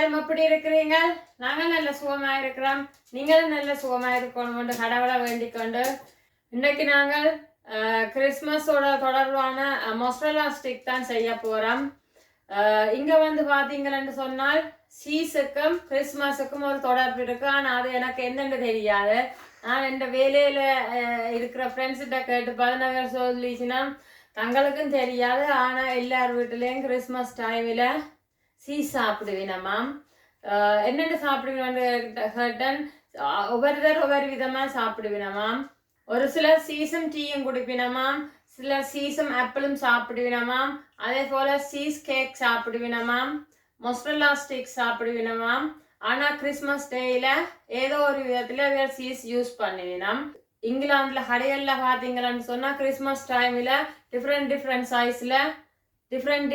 எல்லாரும் எப்படி இருக்கிறீங்க? நாங்கள் நல்ல சுகமா இருக்கிறோம். நீங்களும் நல்ல சுகமா இருக்கணும் கடவுளை வேண்டிக் கொண்டு இன்னைக்கு நாங்கள் கிறிஸ்மஸோட தொடர்பான மொசரல்லா ஸ்டிக் தான் செய்ய போறோம். இங்க வந்து பாத்தீங்கன்னு சொன்னால் சீஸுக்கும் கிறிஸ்மஸுக்கும் ஒரு தொடர்பு இருக்கு. ஆனா அது எனக்கு என்னன்னு தெரியாது. நான் இந்த வேலையில இருக்கிற ஃப்ரெண்ட்ஸ்கிட்ட கேட்டு 11 சொல்லிச்சுன்னா தங்களுக்கும் தெரியாது. ஆனா எல்லார் வீட்டுலயும் கிறிஸ்மஸ் டைம்ல சீஸ் சாப்பிடுவீனம்மாம். என்னென்ன சாப்பிடுவீன்னு கேட்டேன். ஒவ்வொருத்தர் ஒவ்வொரு விதமா சாப்பிடுவீனம்மாம். ஒரு சிலர் சீஸும் டீயும் குடிப்பினமாம், சிலர் சீஸும் ஆப்பிளும் சாப்பிடுவினமாம், அதே போல சீஸ் கேக் சாப்பிடுவினமாம், மொசரல்லா ஸ்டிக் சாப்பிடுவினமாம். ஆனா கிறிஸ்மஸ் டேயில ஏதோ ஒரு விதத்துல சீஸ் யூஸ் பண்ணுவினம். இங்கிலாந்துல கடைகள்ல பாத்தீங்கன்னு சொன்னா கிறிஸ்மஸ் டைம்ல டிஃப்ரெண்ட் சைஸ்ல டிஃப்ரெண்ட்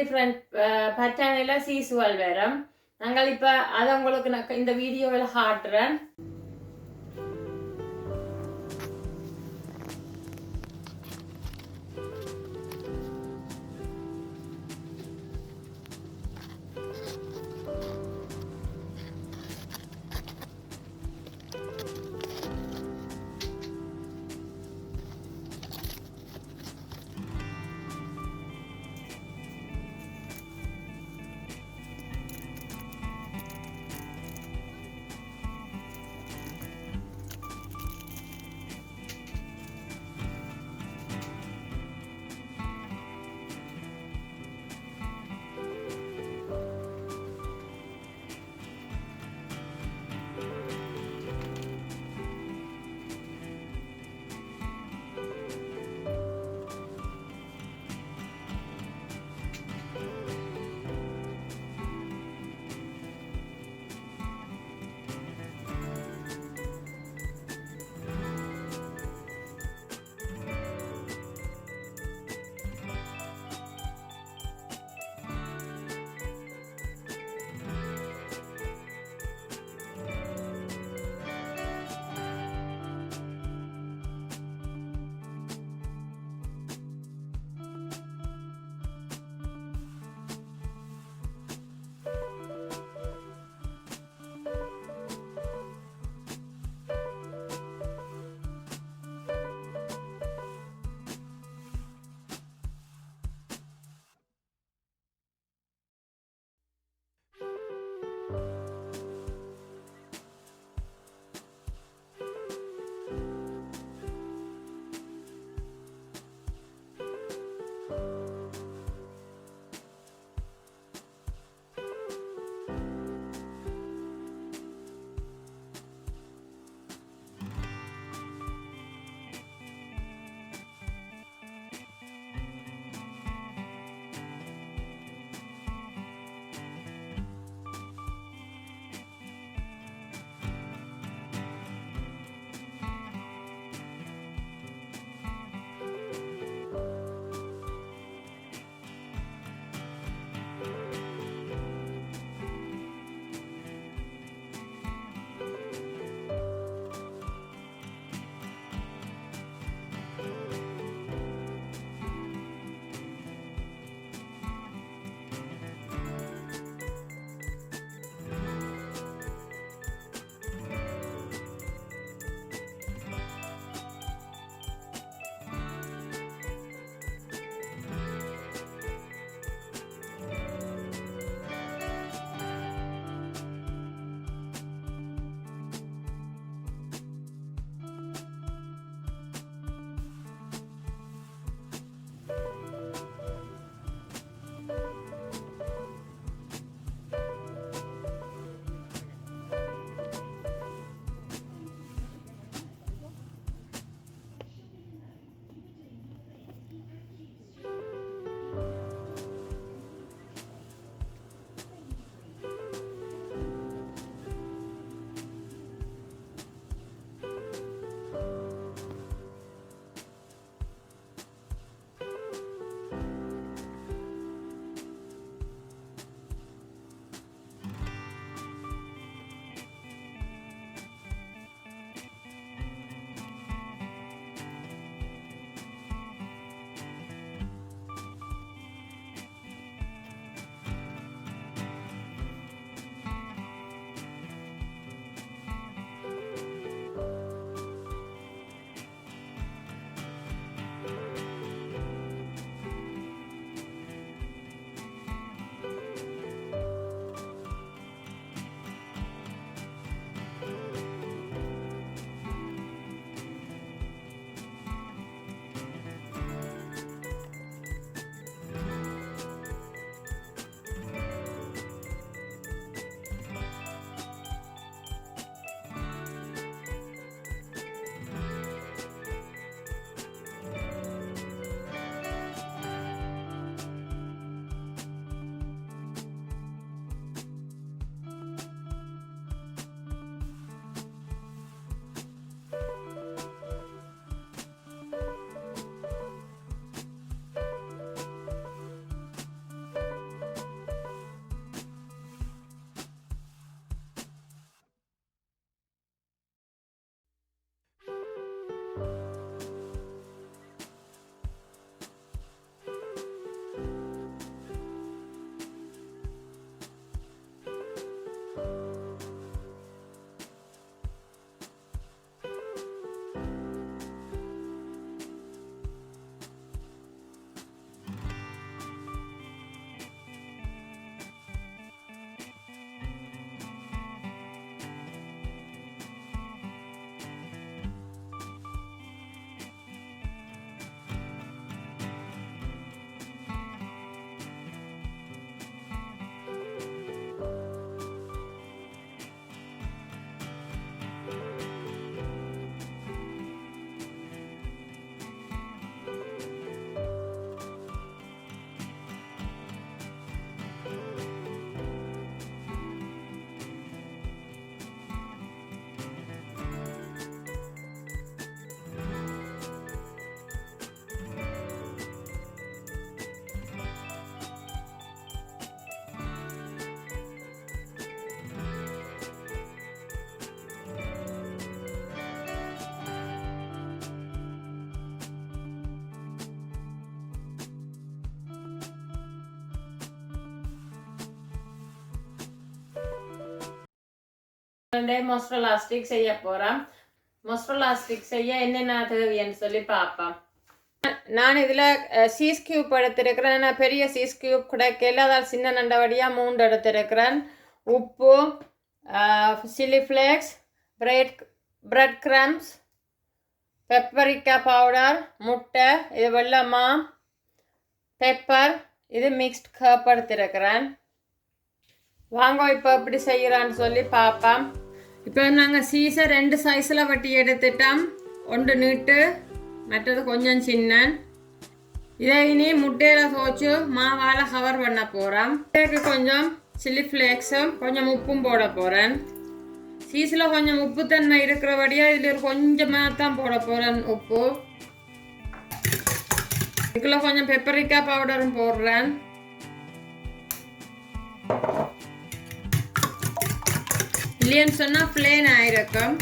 பேட்டர்ன்ல சீஸுகள் வரும். நாங்கள் இப்ப அதை உங்களுக்கு இந்த வீடியோவில் காட்டுறேன். மொசரல்லா ஸ்டிக் செய்ய போகிறோம். மொசரல்லா ஸ்டிக் செய்ய என்னென்ன தேவைன்னு சொல்லி பார்ப்போம். நான் இதில் சீஸ் கியூப் எடுத்திருக்கிறேன். நான் பெரிய சீஸ் கியூப் கிடைக்கல, அதாவது சின்ன நண்டவடியாக 3 எடுத்திருக்கிறேன். உப்பு, chilli flakes, bread crumbs, பெப்பரிக்கா powder, முட்டை, இது வெல்லமா, பெப்பர், இது மிக்ஸ்ட் கப் எடுத்திருக்கிறேன். வாங்க இப்போ எப்படி செய்கிறான்னு சொல்லி பார்ப்போம். இப்போ நாங்கள் சீஸை 2 சைஸில் வெட்டி எடுத்துட்டோம். ஒன்று நீட்டு, மற்றது கொஞ்சம் சின்ன. இதை இனி முட்டையில் துவச்சி மாவால் கவர் பண்ண போகிறோம். முட்டைக்கு கொஞ்சம் சில்லி ஃப்ளேக்ஸும் கொஞ்சம் உப்பும் போட போகிறேன். சீஸில் கொஞ்சம் உப்புத்தன்மை இருக்கிறபடியாக இதில் கொஞ்சமாக தான் போட போகிறேன் உப்பு. இதுக்குள்ள கொஞ்சம் பெப்பரிக்கா பவுடரும் போடுறேன். இல்லைன்னு சொன்னால் பிளேன் ஆயிருக்கும்.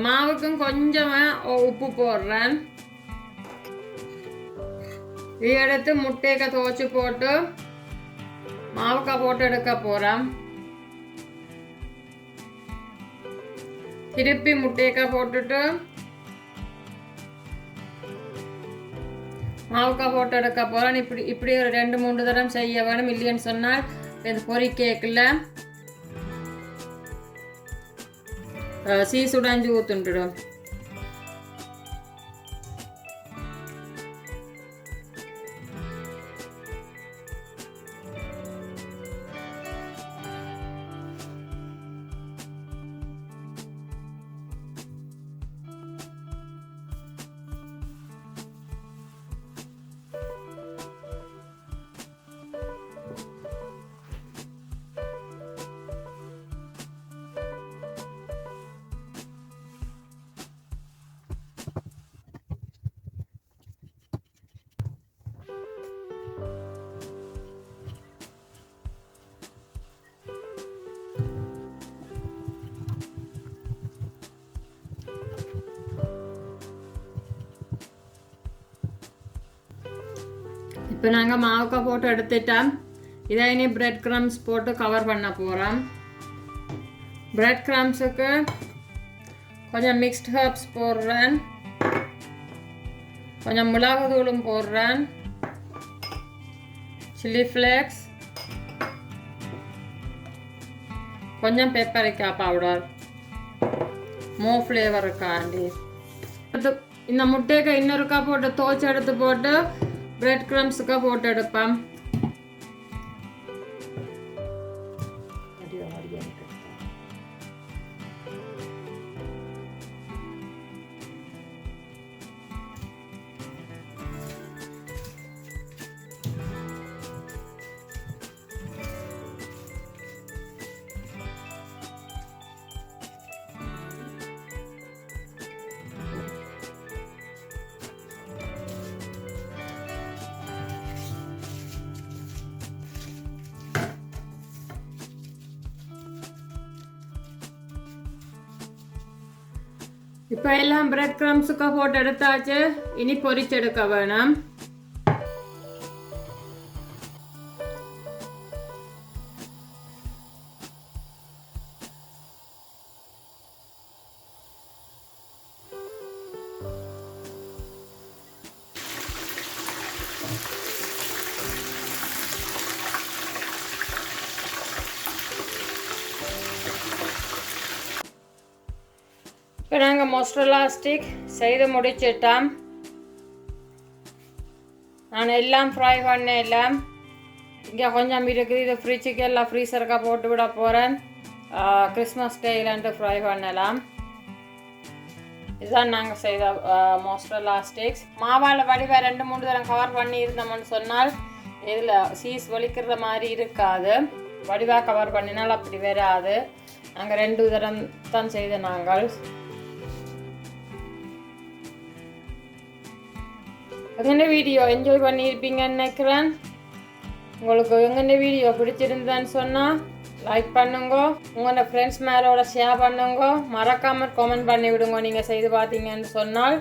மாவுக்கும் கொஞ்சமாக உப்பு போடுறேன். இது எடுத்து முட்டைக்க துவச்சி போட்டு மாவுக்கா போட்டு எடுக்க போகிறேன். திருப்பி முட்டைக்கா போட்டுட்டு மாவுக்கா போட்டு எடுக்க போகிறேன். இப்படி ஒரு 2-3 தடவை செய்ய வேணும். இல்லைன்னு சொன்னால் இது பொறி கேக்கில் சீஸ் உடைஞ்சு ஊற்றுண்டுடும். இப்போ நாங்கள் மாவுக்கா போட்டு எடுத்துட்டோம். இதை இனி பிரெட் கிரம்ஸ் போட்டு கவர் பண்ண போகிறோம். பிரெட் கிரம்ஸுக்கு கொஞ்சம் மிக்ஸ்ட் ஹர்ப்ஸ் போடுறேன், கொஞ்சம் மிளகு தூளும் போடுறேன், சில்லி ஃப்ளேக்ஸ், கொஞ்சம் பெப்பரிக்கா பவுடர், மோ ஃப்ளேவருக்காண்டி. இந்த முட்டைக்கு இன்னொருக்கா போட்டு துவச்சி எடுத்து போட்டு பிரெட் கிரம்ஸுக்கா போட்டு எடுப்பேன். இப்போ எல்லாம் பிரெட் கிரம்ஸுக்கு போட்டு எடுத்தாச்சு. இனி பொரிச்செடுக்க வேணும். இப்போ நாங்கள் மொசரல்லா ஸ்டிக் செய்து முடிச்சிட்டோம். நான் எல்லாம் ஃப்ரை பண்ணேன். இங்கே கொஞ்சம் இருக்குது. இது ஃப்ரிட்ஜுக்கு எல்லாம் ஃப்ரீசருக்கா போட்டு விட போகிறேன். கிறிஸ்மஸ் டேயிலன்ட்டு ஃப்ரை பண்ணலாம். இதுதான் நாங்கள் செய்த மொசரல்லா ஸ்டிக்ஸ். மாவால் வடிவாக 2-3 தரம் கவர் பண்ணி இருந்தோம்னு சொன்னால் இதில் சீஸ் வலிக்கிற மாதிரி இருக்காது. வடிவாக கவர் பண்ணினால் அப்படி வராது. நாங்கள் 2 தரம் தான் செய்த நாங்கள். எங்கள் வீடியோ என்ஜாய் பண்ணியிருப்பீங்கன்னு நினைக்கிறேன். உங்களுக்கு எங்கள் வீடியோ பிடிச்சிருந்தான்னு சொன்னால் லைக் பண்ணுங்க, உங்களோட ஃப்ரெண்ட்ஸ் மேலோட ஷேர் பண்ணுங்க, மறக்காமல் கமெண்ட் பண்ணி விடுங்க. நீங்கள் செய்து பார்த்தீங்கன்னு சொன்னால்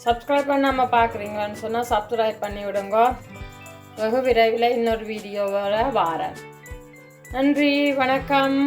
சப்ஸ்கிரைப் பண்ணாமல் பார்க்குறீங்களான்னு சொன்னால் சப்ஸ்கிரைப் பண்ணி விடுங்க. வெகு விரைவில் இன்னொரு வீடியோவோட வாரேன். நன்றி, வணக்கம்.